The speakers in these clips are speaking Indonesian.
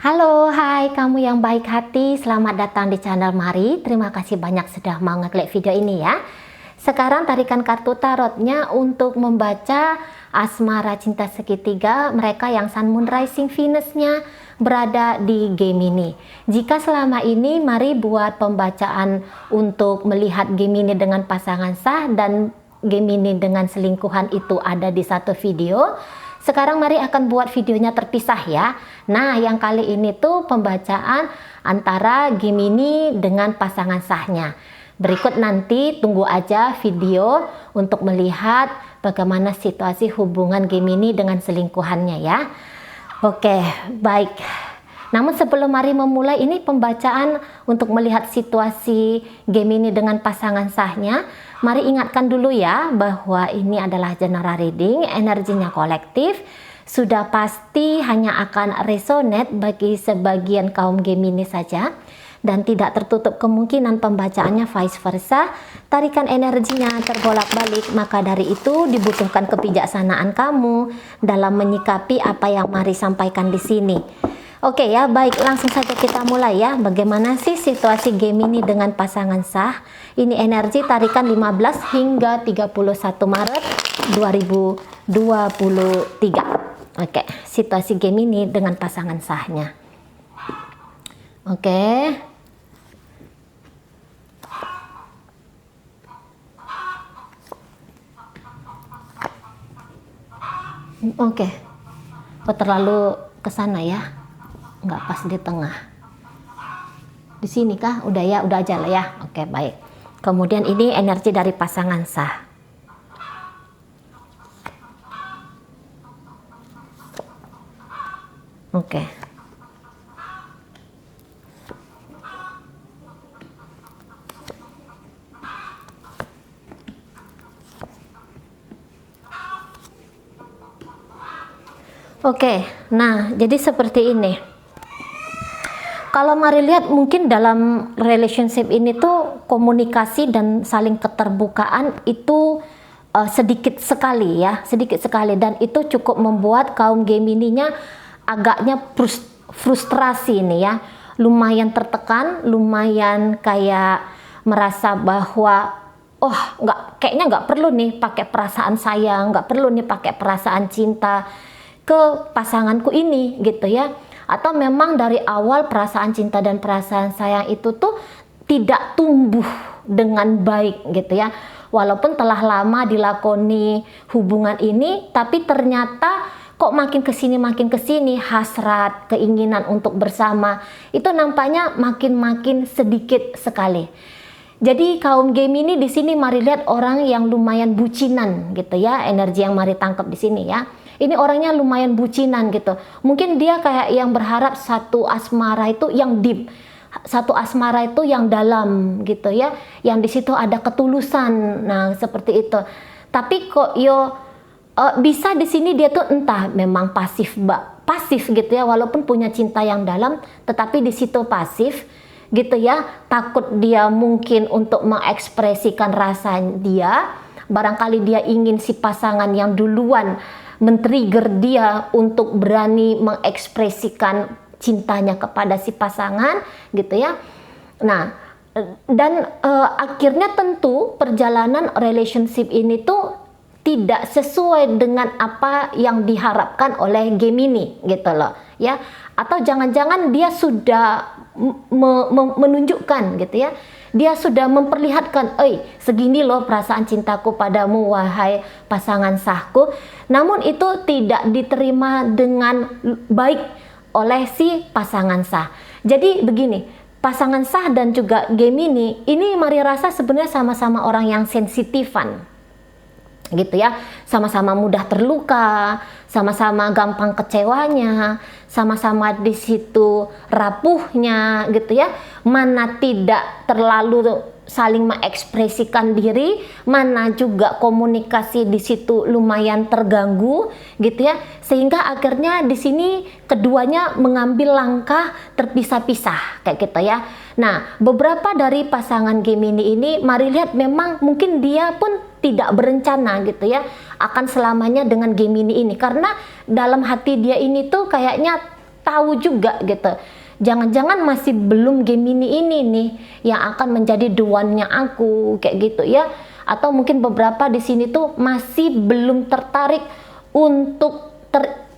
Halo, hai kamu yang baik hati, selamat datang di channel Mari. Terima kasih banyak sudah mau ngeklik video ini ya. Sekarang tarikan kartu tarotnya untuk membaca asmara cinta segitiga mereka yang Sun Moon Rising Venus-nya berada di Gemini. Jika selama ini Mari buat pembacaan untuk melihat Gemini dengan pasangan sah dan Gemini dengan selingkuhan itu ada di satu video. Sekarang Mari akan buat videonya terpisah ya. Nah, yang kali ini tuh pembacaan antara Gemini dengan pasangan sahnya. Berikut nanti tunggu aja video untuk melihat bagaimana situasi hubungan Gemini dengan selingkuhannya ya. Oke, baik. Namun sebelum Mari memulai ini pembacaan untuk melihat situasi Gemini dengan pasangan sahnya, Mari ingatkan dulu ya bahwa ini adalah general reading, energinya kolektif, sudah pasti hanya akan resonate bagi sebagian kaum Gemini saja dan tidak tertutup kemungkinan pembacaannya vice versa. Tarikan energinya terbolak-balik, maka dari itu dibutuhkan kebijaksanaan kamu dalam menyikapi apa yang Mari sampaikan di sini. Oke ya, baik, langsung saja kita mulai ya. Bagaimana sih situasi Gemini dengan pasangan sah? Ini energi tarikan 15 hingga 31 Maret 2023. Oke, situasi Gemini dengan pasangan sahnya. Oke. Oke. Oh, terlalu ke sana ya. Nggak pas di tengah. Di sini kah? Udah ya, udah aja lah ya. Oke, baik. Kemudian ini energi dari pasangan sah. Oke. Oke, nah jadi seperti ini. Kalau Mari lihat mungkin dalam relationship ini tuh komunikasi dan saling keterbukaan itu sedikit sekali ya, sedikit sekali, dan itu cukup membuat kaum Gemininya agaknya frustrasi nih ya, lumayan tertekan, lumayan kayak merasa bahwa oh kayaknya nggak perlu nih pakai perasaan sayang, nggak perlu nih pakai perasaan cinta ke pasanganku ini gitu ya. Atau memang dari awal perasaan cinta dan perasaan sayang itu tuh tidak tumbuh dengan baik gitu ya. Walaupun telah lama dilakoni hubungan ini, tapi ternyata kok makin kesini hasrat, keinginan untuk bersama itu nampaknya makin sedikit sekali. Jadi kaum Gemini di sini Mari lihat orang yang lumayan bucinan gitu ya, energi yang Mari tangkap di sini ya. Ini orangnya lumayan bucinan gitu. Mungkin dia kayak yang berharap satu asmara itu yang deep, satu asmara itu yang dalam gitu ya, yang di situ ada ketulusan. Nah, seperti itu. Tapi kok bisa di sini dia tuh entah memang pasif gitu ya, walaupun punya cinta yang dalam, tetapi di situ pasif gitu ya. Takut dia mungkin untuk mengekspresikan rasa dia. Barangkali dia ingin si pasangan yang duluan men-trigger dia untuk berani mengekspresikan cintanya kepada si pasangan gitu ya. Nah, dan akhirnya tentu perjalanan relationship ini tuh tidak sesuai dengan apa yang diharapkan oleh Gemini gitu loh ya. Atau jangan-jangan dia sudah menunjukkan gitu ya, dia sudah memperlihatkan, segini loh perasaan cintaku padamu wahai pasangan sahku. Namun itu tidak diterima dengan baik oleh si pasangan sah. Jadi begini, pasangan sah dan juga Gemini ini Mari rasa sebenarnya sama-sama orang yang sensitifan gitu ya, sama-sama mudah terluka, sama-sama gampang kecewanya, sama-sama di situ rapuhnya gitu ya. Mana tidak terlalu saling mengekspresikan diri, mana juga komunikasi di situ lumayan terganggu gitu ya. Sehingga akhirnya di sini keduanya mengambil langkah terpisah-pisah kayak gitu ya. Nah, beberapa dari pasangan Gemini ini Mari lihat memang mungkin dia pun tidak berencana gitu ya akan selamanya dengan Gemini ini, karena dalam hati dia ini tuh kayaknya tahu juga gitu. Jangan-jangan masih belum Gemini ini nih yang akan menjadi the one-nya aku kayak gitu ya. Atau mungkin beberapa di sini tuh masih belum tertarik untuk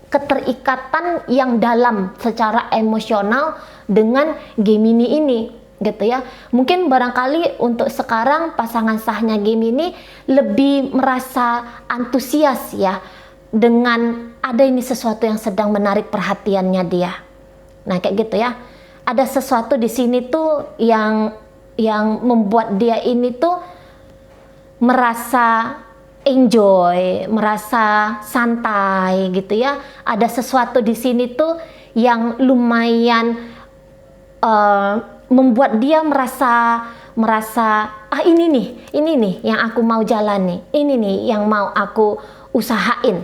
keterikatan yang dalam secara emosional dengan Gemini ini gitu ya. Mungkin barangkali untuk sekarang pasangan sahnya Gemini lebih merasa antusias ya dengan ada ini sesuatu yang sedang menarik perhatiannya dia. Nah kayak gitu ya. Ada sesuatu di sini tuh yang membuat dia ini tuh merasa enjoy, merasa santai gitu ya. Ada sesuatu di sini tuh yang lumayan membuat dia merasa ini nih yang aku mau jalani, ini nih yang mau aku usahain.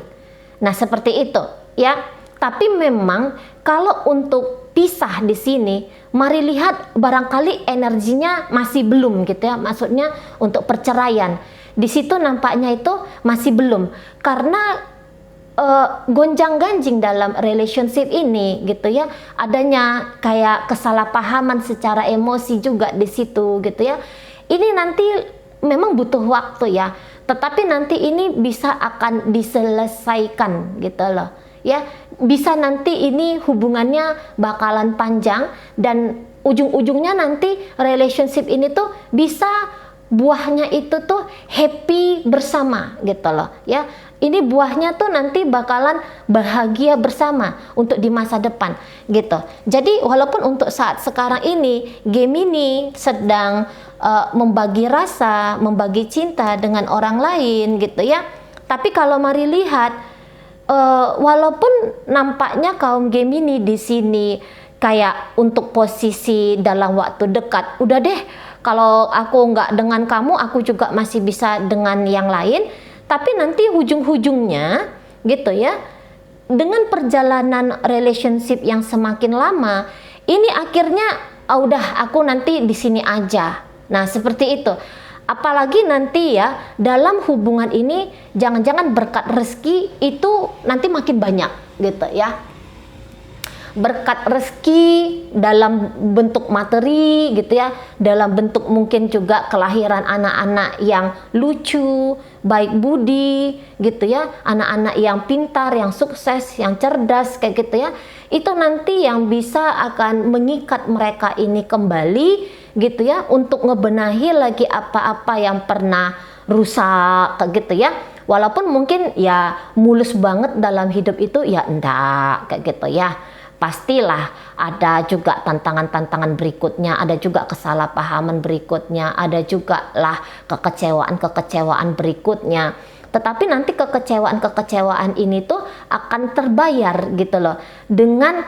Nah seperti itu ya. Tapi memang kalau untuk pisah di sini, mari lihat barangkali energinya masih belum gitu ya. Maksudnya untuk perceraian di situ nampaknya itu masih belum, karena gonjang-ganjing dalam relationship ini gitu ya. Adanya kayak kesalahpahaman secara emosi juga di situ gitu ya. Ini nanti memang butuh waktu ya. Tetapi nanti ini bisa akan diselesaikan gitu loh. Ya, bisa nanti ini hubungannya bakalan panjang dan ujung-ujungnya nanti relationship ini tuh bisa buahnya itu tuh happy bersama gitu loh ya. Ini buahnya tuh nanti bakalan bahagia bersama untuk di masa depan gitu. Jadi walaupun untuk saat sekarang ini Gemini sedang membagi rasa, membagi cinta dengan orang lain gitu ya. Tapi kalau mari lihat walaupun nampaknya kaum Gemini di sini kayak untuk posisi dalam waktu dekat, udah deh kalau aku nggak dengan kamu, aku juga masih bisa dengan yang lain. Tapi nanti ujung-ujungnya gitu ya, dengan perjalanan relationship yang semakin lama, ini akhirnya udah aku nanti di sini aja. Nah seperti itu. Apalagi nanti ya dalam hubungan ini jangan-jangan berkat rezeki itu nanti makin banyak gitu ya. Berkat rezeki dalam bentuk materi gitu ya, dalam bentuk mungkin juga kelahiran anak-anak yang lucu, baik budi gitu ya, anak-anak yang pintar, yang sukses, yang cerdas kayak gitu ya. Itu nanti yang bisa akan mengikat mereka ini kembali gitu ya, untuk ngebenahi lagi apa-apa yang pernah rusak kayak gitu ya. Walaupun mungkin ya mulus banget dalam hidup itu ya enggak kayak gitu ya. Pastilah ada juga tantangan-tantangan berikutnya, ada juga kesalahpahaman berikutnya, ada juga lah kekecewaan-kekecewaan berikutnya. Tetapi nanti kekecewaan-kekecewaan ini tuh akan terbayar gitu loh dengan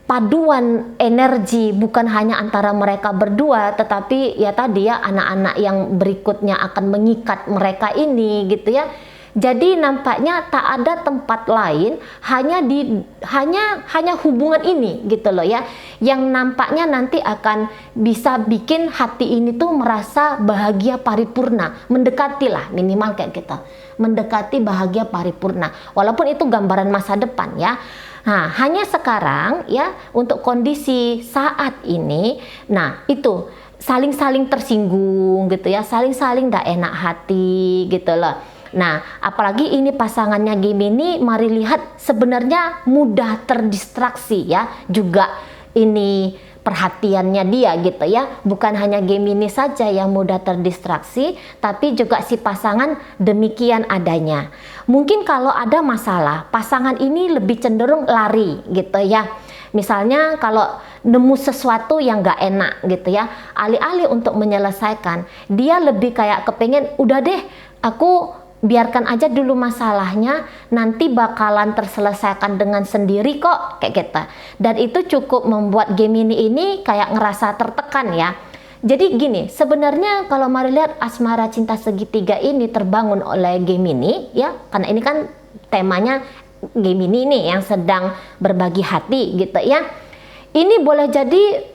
paduan energi, bukan hanya antara mereka berdua, tetapi ya tadi ya anak-anak yang berikutnya akan mengikat mereka ini gitu ya. Jadi nampaknya tak ada tempat lain, hanya hubungan ini gitu loh ya, yang nampaknya nanti akan bisa bikin hati ini tuh merasa bahagia paripurna, mendekati lah minimal kayak gitu, mendekati bahagia paripurna. Walaupun itu gambaran masa depan ya. Nah, hanya sekarang ya untuk kondisi saat ini, nah itu saling-saling tersinggung gitu ya, saling-saling gak enak hati gitu loh. Nah, apalagi ini pasangannya Gemini, mari lihat sebenarnya mudah terdistraksi ya, juga ini perhatiannya dia gitu ya. Bukan hanya Gemini saja yang mudah terdistraksi, tapi juga si pasangan demikian adanya. Mungkin kalau ada masalah, pasangan ini lebih cenderung lari gitu ya. Misalnya kalau nemu sesuatu yang gak enak gitu ya, alih-alih untuk menyelesaikan, dia lebih kayak kepengen, udah deh aku biarkan aja dulu masalahnya, nanti bakalan terselesaikan dengan sendiri kok kayak gitu. Dan itu cukup membuat Gemini ini kayak ngerasa tertekan ya. Jadi gini, sebenarnya kalau mari lihat asmara cinta segitiga ini terbangun oleh Gemini ya, karena ini kan temanya Gemini nih yang sedang berbagi hati gitu ya. Ini boleh jadi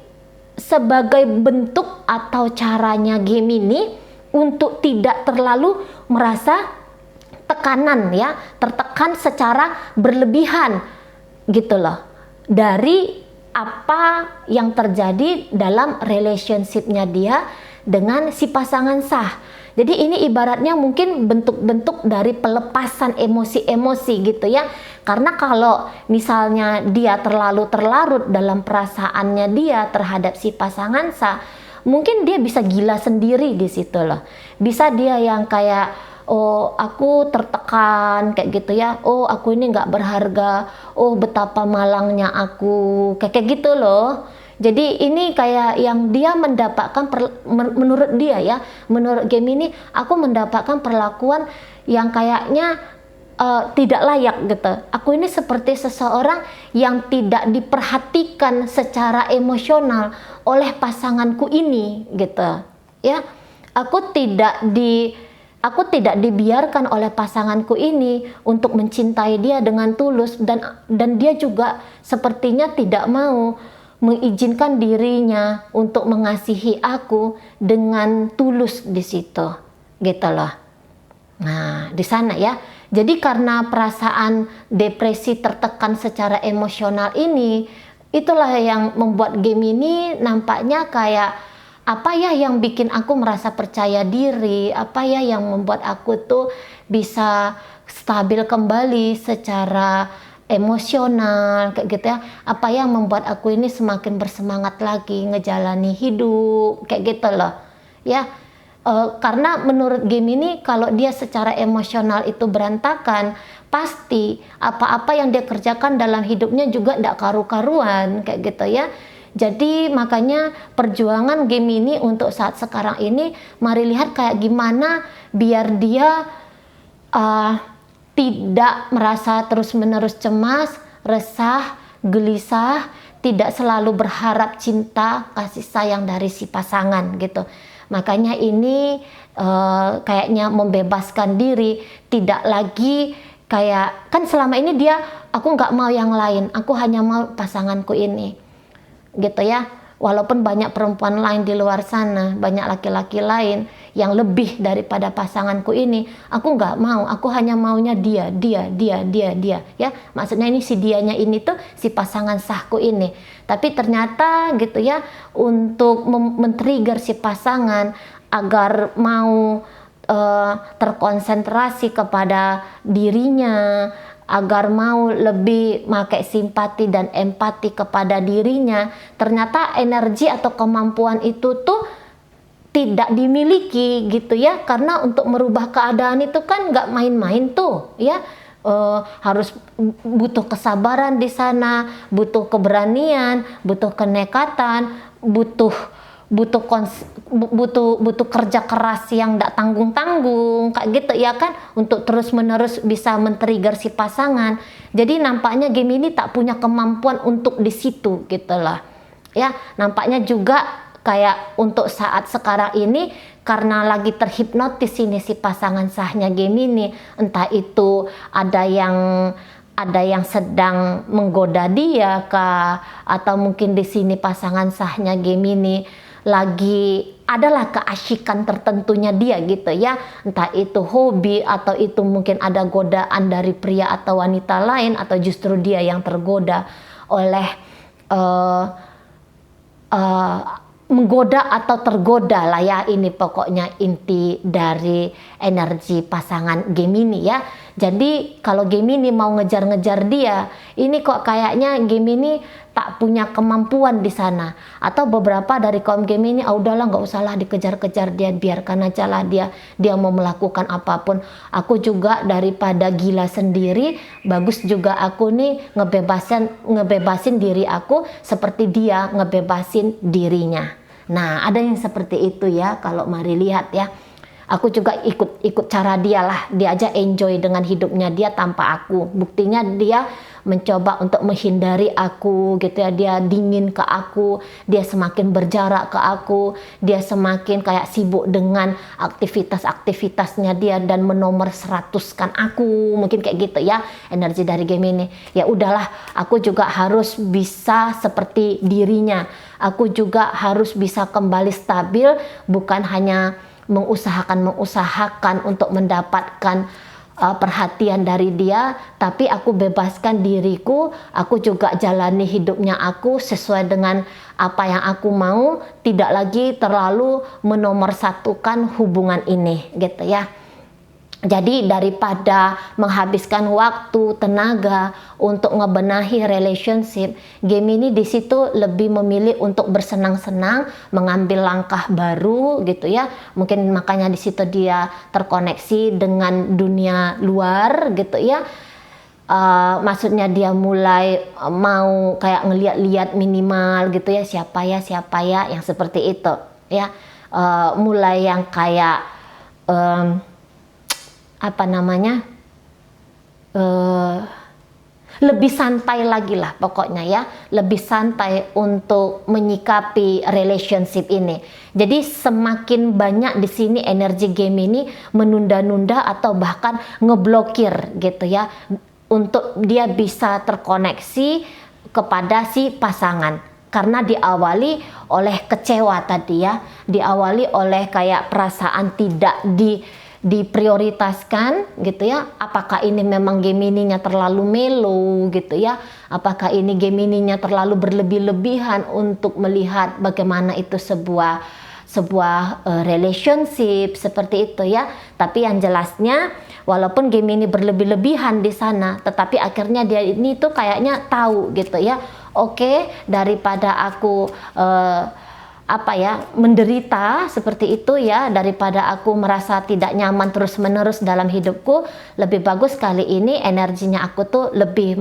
sebagai bentuk atau caranya Gemini untuk tidak terlalu merasa tekanan ya, tertekan secara berlebihan gitu loh. dari apa yang terjadi dalam relationship-nya dia dengan si pasangan sah. Jadi ini ibaratnya mungkin bentuk-bentuk dari pelepasan emosi-emosi gitu ya. Karena kalau misalnya dia terlalu terlarut dalam perasaannya dia terhadap si pasangan sah, mungkin dia bisa gila sendiri di situ loh. Bisa dia yang kayak, oh aku tertekan kayak gitu ya, oh aku ini nggak berharga, oh betapa malangnya aku, kayak gitu loh. Jadi ini kayak yang dia mendapatkan menurut dia ya, menurut Gemini, aku mendapatkan perlakuan yang kayaknya tidak layak gitu. Aku ini seperti seseorang yang tidak diperhatikan secara emosional oleh pasanganku ini gitu ya. Aku tidak dibiarkan oleh pasanganku ini untuk mencintai dia dengan tulus, dan dia juga sepertinya tidak mau mengizinkan dirinya untuk mengasihi aku dengan tulus di situ gitu loh. Nah, di sana ya. Jadi karena perasaan depresi tertekan secara emosional ini, itulah yang membuat Gemini nampaknya kayak, apa ya yang bikin aku merasa percaya diri, apa ya yang membuat aku tuh bisa stabil kembali secara emosional kayak gitu ya, apa yang membuat aku ini semakin bersemangat lagi ngejalani hidup kayak gitu loh ya. Karena menurut Gemini kalau dia secara emosional itu berantakan, pasti apa-apa yang dia kerjakan dalam hidupnya juga tidak karu-karuan kayak gitu ya. Jadi makanya perjuangan Gemini untuk saat sekarang ini, mari lihat kayak gimana biar dia tidak merasa terus-menerus cemas, resah, gelisah, tidak selalu berharap cinta, kasih sayang dari si pasangan gitu. Makanya ini kayaknya membebaskan diri, tidak lagi kayak, kan selama ini dia, aku nggak mau yang lain, aku hanya mau pasanganku ini gitu ya. Walaupun banyak perempuan lain di luar sana, banyak laki-laki lain yang lebih daripada pasanganku ini, aku nggak mau, aku hanya maunya dia ya. Maksudnya ini si dianya ini tuh si pasangan sahku ini. Tapi ternyata gitu ya, untuk men-trigger si pasangan agar mau terkonsentrasi kepada dirinya, agar mau lebih pakai simpati dan empati kepada dirinya, ternyata energi atau kemampuan itu tuh tidak dimiliki gitu ya. Karena untuk merubah keadaan itu kan nggak main-main tuh ya. Harus butuh kesabaran di sana, butuh keberanian, butuh kenekatan, butuh kerja keras yang tidak tanggung-tanggung kayak gitu ya kan, untuk terus-menerus bisa men-trigger si pasangan. Jadi nampaknya Gemini tak punya kemampuan untuk di situ gitu lah ya. Nampaknya juga kayak untuk saat sekarang ini, karena lagi terhipnotis ini si pasangan sahnya Gemini, entah itu ada yang sedang menggoda dia kah, atau mungkin di sini pasangan sahnya Gemini lagi adalah keasyikan tertentunya dia gitu ya, entah itu hobi atau itu mungkin ada godaan dari pria atau wanita lain, atau justru dia yang tergoda oleh menggoda atau tergoda lah ya. Ini pokoknya inti dari energi pasangan Gemini ya. Jadi kalau Gemini mau ngejar-ngejar dia, ini kok kayaknya Gemini tak punya kemampuan di sana. Atau beberapa dari kaum Gemini, udahlah nggak usahlah dikejar-kejar dia, biarkan aja lah dia mau melakukan apapun. Aku juga daripada gila sendiri, bagus juga aku nih ngebebasin diri aku seperti dia ngebebasin dirinya. Nah, ada yang seperti itu ya kalau mari lihat ya. Aku juga ikut cara dia lah. Dia aja enjoy dengan hidupnya dia tanpa aku. Buktinya dia mencoba untuk menghindari aku gitu ya. Dia dingin ke aku, dia semakin berjarak ke aku, dia semakin kayak sibuk dengan aktivitas-aktivitasnya dia dan menomor 100-kan aku. Mungkin kayak gitu ya energi dari Gemini. Ya udahlah, aku juga harus bisa seperti dirinya. Aku juga harus bisa kembali stabil, bukan hanya mengusahakan untuk mendapatkan perhatian dari dia, tapi aku bebaskan diriku, aku juga jalani hidupnya aku sesuai dengan apa yang aku mau, tidak lagi terlalu menomorsatukan hubungan ini gitu ya. Jadi daripada menghabiskan waktu, tenaga untuk ngebenahi relationship, Gemini di situ lebih memilih untuk bersenang-senang, mengambil langkah baru gitu ya. Mungkin makanya di situ dia terkoneksi dengan dunia luar gitu ya. Maksudnya dia mulai mau kayak ngeliat-liat minimal gitu ya, siapa ya yang seperti itu ya. Mulai yang kayak lebih santai lagi lah pokoknya ya, lebih santai untuk menyikapi relationship ini. Jadi semakin banyak di sini energi Gemini menunda-nunda atau bahkan ngeblokir gitu ya, untuk dia bisa terkoneksi kepada si pasangan. Karena diawali oleh kecewa tadi ya, diawali oleh kayak perasaan tidak diprioritaskan gitu ya. Apakah ini memang Gemininya terlalu melo gitu ya, apakah ini Gemininya terlalu berlebih-lebihan untuk melihat bagaimana itu sebuah relationship seperti itu ya. Tapi yang jelasnya walaupun Gemini berlebih-lebihan di sana, tetapi akhirnya dia ini tuh kayaknya tahu gitu ya, oke, daripada aku menderita seperti itu ya, daripada aku merasa tidak nyaman terus-menerus dalam hidupku, lebih bagus kali ini energinya aku tuh lebih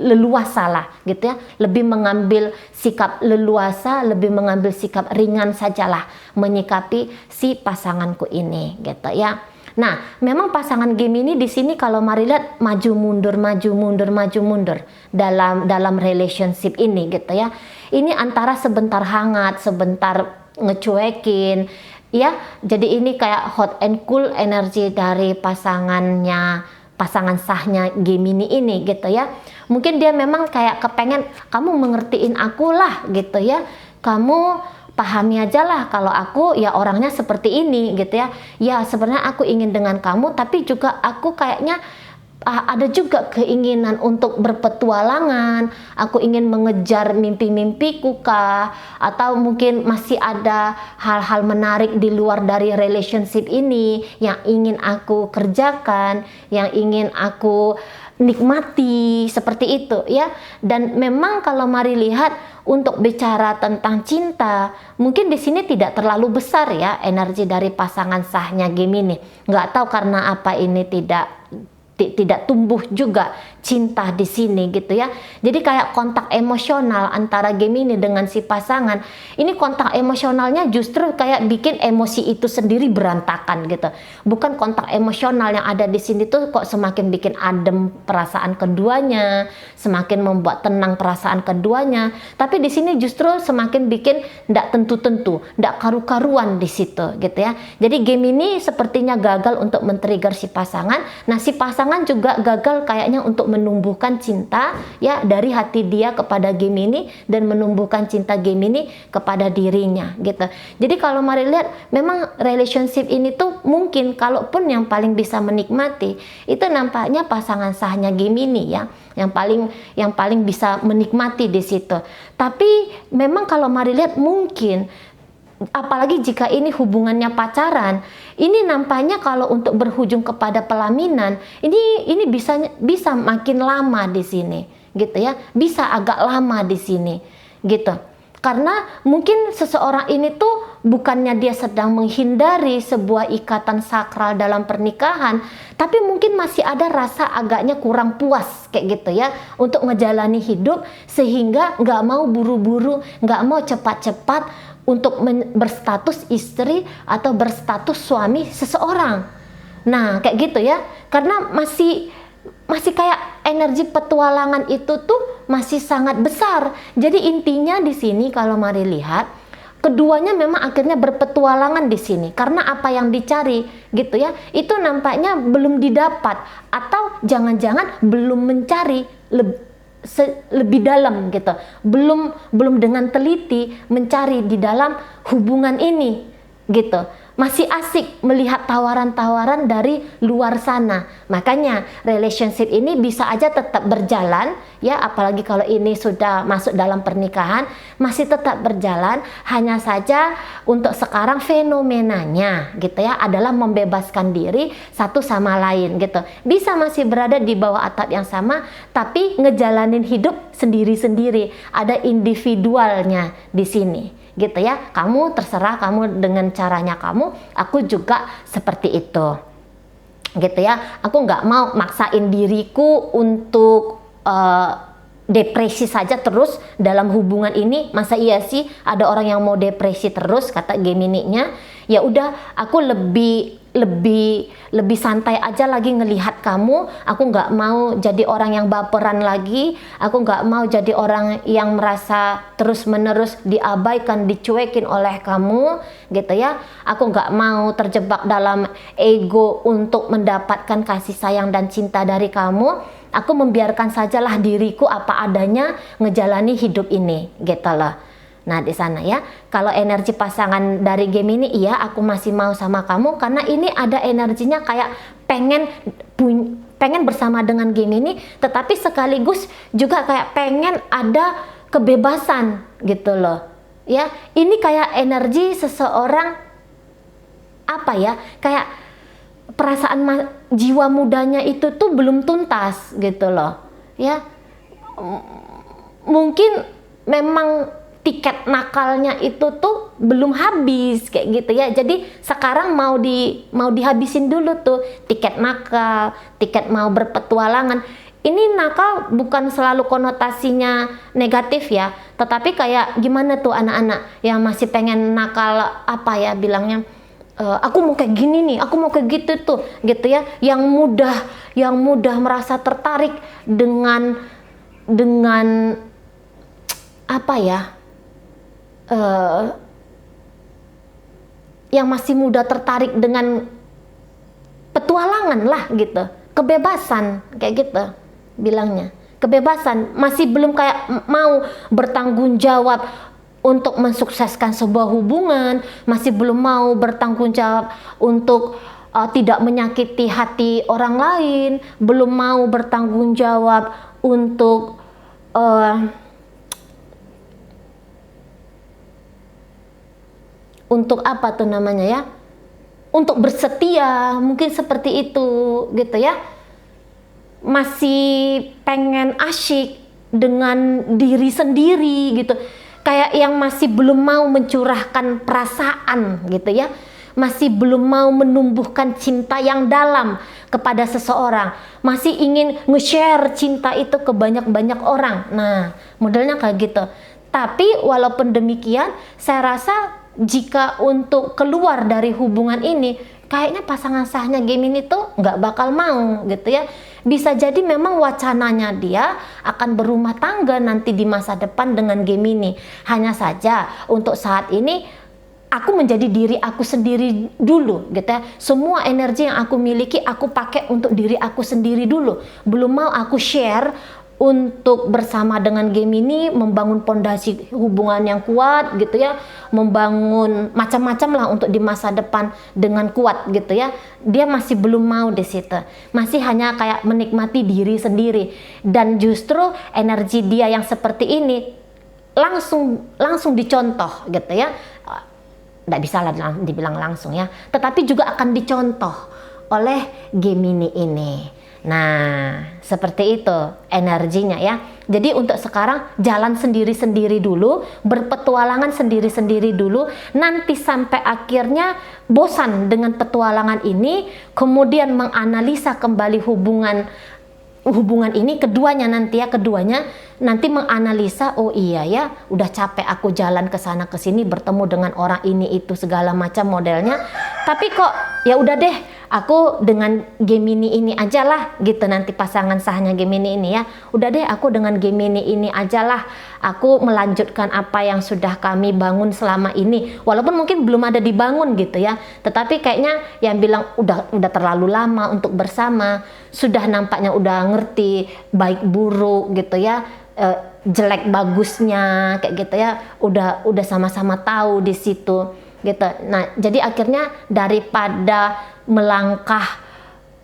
leluasa lah gitu ya, lebih mengambil sikap leluasa, lebih mengambil sikap ringan sajalah menyikapi si pasanganku ini gitu ya. Nah, memang pasangan Gemini di sini kalau mari lihat maju mundur dalam relationship ini gitu ya. Ini antara sebentar hangat, sebentar ngecuekin ya. Jadi ini kayak hot and cool energi dari pasangan sahnya Gemini ini gitu ya. Mungkin dia memang kayak kepengen kamu mengertiin aku lah gitu ya. Kamu pahami aja lah kalau aku ya orangnya seperti ini gitu ya. Ya sebenarnya aku ingin dengan kamu, tapi juga aku kayaknya ada juga keinginan untuk berpetualangan. Aku ingin mengejar mimpi-mimpiku kah? Atau mungkin masih ada hal-hal menarik di luar dari relationship ini yang ingin aku kerjakan, yang ingin aku nikmati seperti itu ya. Dan memang kalau mari lihat untuk bicara tentang cinta, mungkin di sini tidak terlalu besar ya energi dari pasangan sahnya Gemini. Nggak tahu karena apa ini tidak tumbuh juga cinta di sini gitu ya. Jadi kayak kontak emosional antara Gemini dengan si pasangan. Ini kontak emosionalnya justru kayak bikin emosi itu sendiri berantakan gitu. Bukan kontak emosional yang ada di sini tuh kok semakin bikin adem perasaan keduanya, semakin membuat tenang perasaan keduanya. Tapi di sini justru semakin bikin ndak tentu-tentu, ndak karu-karuan di situ gitu ya. Jadi Gemini sepertinya gagal untuk men-trigger si pasangan. Nah, si pasangan juga gagal kayaknya untuk menumbuhkan cinta ya dari hati dia kepada Gemini dan menumbuhkan cinta Gemini kepada dirinya gitu. Jadi kalau mari lihat memang relationship ini tuh mungkin kalaupun yang paling bisa menikmati itu nampaknya pasangan sahnya Gemini ya, yang paling bisa menikmati di situ. Tapi memang kalau mari lihat mungkin apalagi jika ini hubungannya pacaran, ini nampaknya kalau untuk berujung kepada pelaminan, ini bisa makin lama di sini, gitu ya, bisa agak lama di sini, gitu. Karena mungkin seseorang ini tuh bukannya dia sedang menghindari sebuah ikatan sakral dalam pernikahan, tapi mungkin masih ada rasa agaknya kurang puas kayak gitu ya untuk ngejalani hidup, sehingga nggak mau buru-buru, nggak mau cepat-cepat untuk berstatus istri atau berstatus suami seseorang. Nah kayak gitu ya, karena masih kayak energi petualangan itu tuh masih sangat besar. Jadi intinya di sini kalau mari lihat, keduanya memang akhirnya berpetualangan di sini karena apa yang dicari gitu ya, itu nampaknya belum didapat atau jangan-jangan belum mencari lebih dalam gitu, belum dengan teliti mencari di dalam hubungan ini gitu. masih asik melihat tawaran-tawaran dari luar sana. Makanya relationship ini bisa aja tetap berjalan ya, apalagi kalau ini sudah masuk dalam pernikahan, masih tetap berjalan. Hanya saja untuk sekarang fenomenanya gitu ya adalah membebaskan diri satu sama lain gitu. Bisa masih berada di bawah atap yang sama tapi ngejalanin hidup sendiri-sendiri. Ada individualnya di sini gitu ya. Kamu terserah kamu dengan caranya kamu, aku juga seperti itu gitu ya. Aku nggak mau maksain diriku untuk depresi saja terus dalam hubungan ini. Masa iya sih ada orang yang mau depresi terus, kata Gemini-nya. Ya udah, aku lebih santai aja lagi ngelihat kamu. Aku nggak mau jadi orang yang baperan lagi. Aku nggak mau jadi orang yang merasa terus-menerus diabaikan, dicuekin oleh kamu gitu ya. Aku nggak mau terjebak dalam ego untuk mendapatkan kasih sayang dan cinta dari kamu. Aku membiarkan sajalah diriku apa adanya ngejalani hidup ini gitu loh. Nah di sana ya, kalau energi pasangan dari Gemini, iya aku masih mau sama kamu karena ini ada energinya kayak pengen bersama dengan Gemini, tetapi sekaligus juga kayak pengen ada kebebasan gitu loh. Ya, ini kayak energi seseorang apa ya? Kayak perasaan jiwa mudanya itu tuh belum tuntas gitu loh. Ya. Mungkin memang tiket nakalnya itu tuh belum habis kayak gitu ya. Jadi sekarang mau dihabisin dulu tuh tiket nakal, tiket mau berpetualangan. Ini nakal bukan selalu konotasinya negatif ya, tetapi kayak gimana tuh anak-anak yang masih pengen nakal apa ya bilangnya, aku mau kayak gini nih, aku mau kayak gitu tuh gitu ya, yang mudah merasa tertarik dengan apa ya, yang masih muda tertarik dengan petualangan lah gitu, kebebasan kayak gitu bilangnya, kebebasan, masih belum kayak mau bertanggung jawab untuk mensukseskan sebuah hubungan, masih belum mau bertanggung jawab untuk tidak menyakiti hati orang lain, belum mau bertanggung jawab untuk apa tuh namanya ya, untuk bersetia, mungkin seperti itu gitu ya. Masih pengen asyik dengan diri sendiri gitu, kayak yang masih belum mau mencurahkan perasaan gitu ya, masih belum mau menumbuhkan cinta yang dalam kepada seseorang, masih ingin nge-share cinta itu ke banyak-banyak orang. Nah modelnya kayak gitu. Tapi walaupun demikian, saya rasa jika untuk keluar dari hubungan ini, kayaknya pasangan sahnya Gemini tuh nggak bakal mau gitu ya. Bisa jadi memang wacananya dia akan berumah tangga nanti di masa depan dengan Gemini. Hanya saja untuk saat ini aku menjadi diri aku sendiri dulu gitu ya. Semua energi yang aku miliki aku pakai untuk diri aku sendiri dulu. Belum mau aku share untuk bersama dengan Gemini, membangun pondasi hubungan yang kuat gitu ya, membangun macam-macam lah untuk di masa depan dengan kuat gitu ya. Dia masih belum mau di situ, masih hanya kayak menikmati diri sendiri. Dan justru energi dia yang seperti ini langsung dicontoh gitu ya, nggak bisa lah dibilang langsung ya, tetapi juga akan dicontoh oleh Gemini ini. Nah, seperti itu energinya ya. Jadi untuk sekarang jalan sendiri-sendiri dulu, berpetualangan sendiri-sendiri dulu, nanti sampai akhirnya bosan dengan petualangan ini, kemudian menganalisa kembali hubungan ini, keduanya nanti menganalisa, oh iya ya, udah capek aku jalan ke sana ke sini bertemu dengan orang ini itu segala macam modelnya, tapi kok ya udah deh, aku dengan Gemini ini aja lah gitu, nanti pasangan sahnya Gemini ini ya, udah deh aku dengan Gemini ini aja lah, aku melanjutkan apa yang sudah kami bangun selama ini, walaupun mungkin belum ada dibangun gitu ya, tetapi kayaknya yang bilang udah terlalu lama untuk bersama, sudah nampaknya udah ngerti baik buruk gitu ya, jelek bagusnya kayak gitu ya, udah sama-sama tahu di situ. gitu. Nah, jadi akhirnya daripada melangkah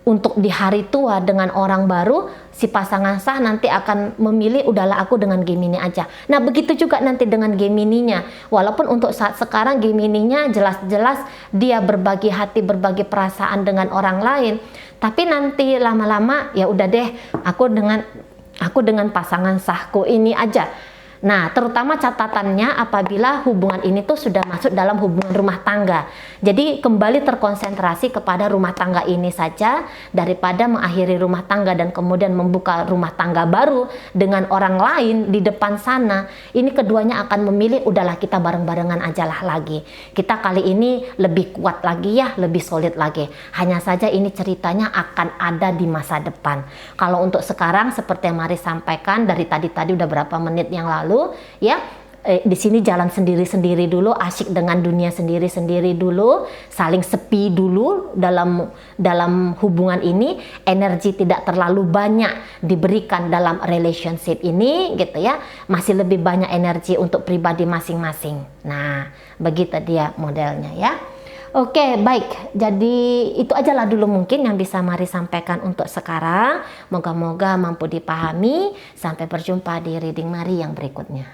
untuk di hari tua dengan orang baru, si pasangan sah nanti akan memilih udahlah aku dengan Gemini aja. Nah, begitu juga nanti dengan Gemininya. Walaupun untuk saat sekarang Gemininya jelas-jelas dia berbagi hati, berbagi perasaan dengan orang lain, tapi nanti lama-lama ya udah deh, aku dengan pasangan sahku ini aja. Nah, terutama catatannya apabila hubungan ini tuh sudah masuk dalam hubungan rumah tangga. Jadi kembali terkonsentrasi kepada rumah tangga ini saja daripada mengakhiri rumah tangga dan kemudian membuka rumah tangga baru dengan orang lain di depan sana. Ini keduanya akan memilih udahlah kita bareng-barengan aja lah lagi. Kita kali ini lebih kuat lagi ya, lebih solid lagi. Hanya saja ini ceritanya akan ada di masa depan. Kalau untuk sekarang seperti yang Mari sampaikan dari tadi udah berapa menit yang lalu ya, di sini jalan sendiri-sendiri dulu, asyik dengan dunia sendiri-sendiri dulu, saling sepi dulu dalam hubungan ini, energi tidak terlalu banyak diberikan dalam relationship ini gitu ya, masih lebih banyak energi untuk pribadi masing-masing. Nah, begitu dia modelnya ya. Oke, baik. Jadi itu ajalah dulu mungkin yang bisa Mari sampaikan untuk sekarang. Moga-moga mampu dipahami. Sampai berjumpa di reading Mari yang berikutnya.